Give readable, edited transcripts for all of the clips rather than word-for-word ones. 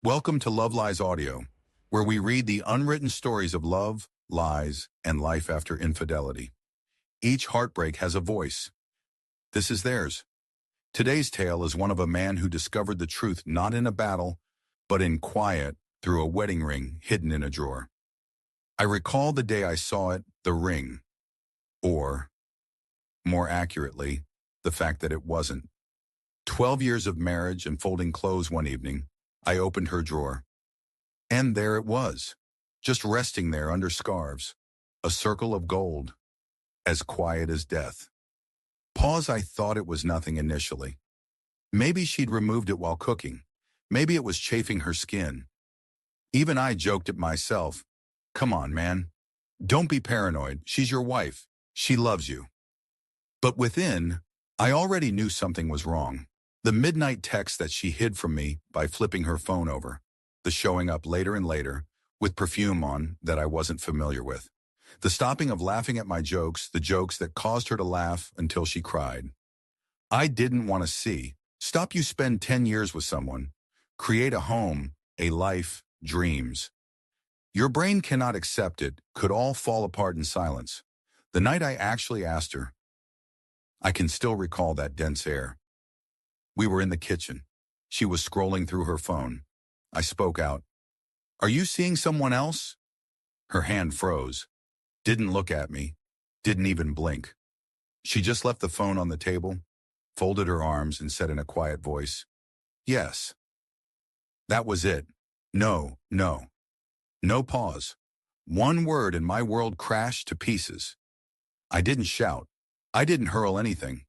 Welcome to Love Lies Audio, where we read the unwritten stories of love, lies, and life after infidelity. Each heartbreak has a voice. This is theirs. Today's tale is one of a man who discovered the truth not in a battle, but in quiet through a wedding ring hidden in a drawer. I recall the day I saw it, the ring, or, more accurately, the fact that it wasn't. 12 years of marriage and folding clothes one evening, I opened her drawer. And there it was, just resting there under scarves, a circle of gold, as quiet as death. Pause, I thought it was nothing initially. Maybe she'd removed it while cooking. Maybe it was chafing her skin. Even I joked at myself, come on, man. Don't be paranoid. She's your wife. She loves you. But within, I already knew something was wrong. The midnight text that she hid from me by flipping her phone over. The showing up later and later, with perfume on that I wasn't familiar with. The stopping of laughing at my jokes, the jokes that caused her to laugh until she cried. I didn't want to see. Stop. You spend 10 years with someone. Create a home, a life, dreams. Your brain cannot accept it, could all fall apart in silence. The night I actually asked her, I can still recall that dense air. We were in the kitchen. She was scrolling through her phone. I spoke out. Are you seeing someone else? Her hand froze. Didn't look at me. Didn't even blink. She just left the phone on the table, folded her arms, and said in a quiet voice, yes. That was it. No, no. No pause. One word and my world crashed to pieces. I didn't shout. I didn't hurl anything.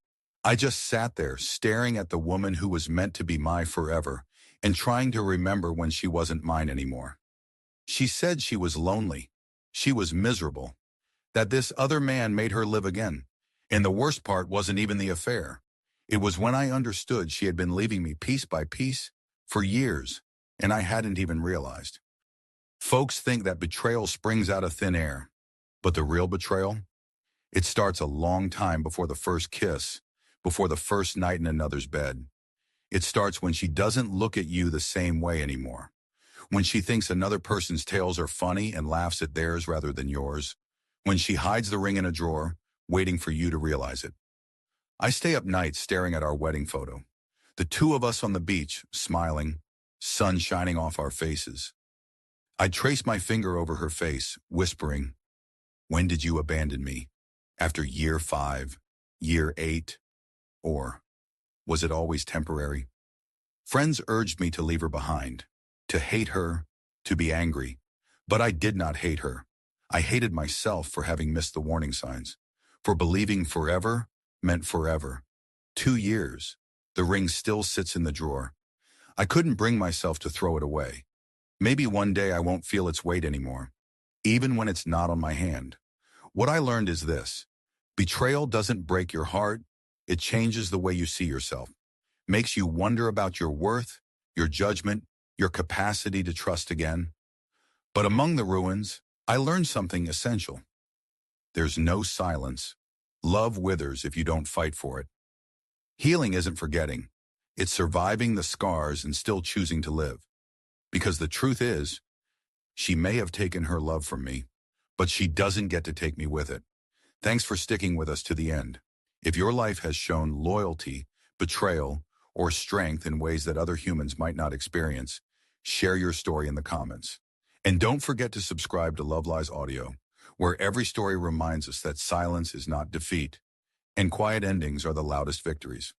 I just sat there staring at the woman who was meant to be my forever and trying to remember when she wasn't mine anymore. She said she was lonely. She was miserable. That this other man made her live again. And the worst part wasn't even the affair. It was when I understood she had been leaving me piece by piece for years, and I hadn't even realized. Folks think that betrayal springs out of thin air, but the real betrayal? It starts a long time before the first kiss, before the first night in another's bed. It starts when she doesn't look at you the same way anymore. When she thinks another person's tales are funny and laughs at theirs rather than yours. When she hides the ring in a drawer, waiting for you to realize it. I stay up nights staring at our wedding photo. The two of us on the beach, smiling, sun shining off our faces. I trace my finger over her face, whispering, when did you abandon me? After year 5, year 8, or was it always temporary? Friends urged me to leave her behind, to hate her, to be angry. But I did not hate her. I hated myself for having missed the warning signs, for believing forever meant forever. 2 years. The ring still sits in the drawer. I couldn't bring myself to throw it away. Maybe one day I won't feel its weight anymore, even when it's not on my hand. What I learned is this. Betrayal doesn't break your heart. It changes the way you see yourself. Makes you wonder about your worth, your judgment, your capacity to trust again. But among the ruins, I learned something essential. There's no silence. Love withers if you don't fight for it. Healing isn't forgetting. It's surviving the scars and still choosing to live. Because the truth is, she may have taken her love from me, but she doesn't get to take me with it. Thanks for sticking with us to the end. If your life has shown loyalty, betrayal, or strength in ways that other humans might not experience, share your story in the comments. And don't forget to subscribe to Love Lies Audio, where every story reminds us that silence is not defeat, and quiet endings are the loudest victories.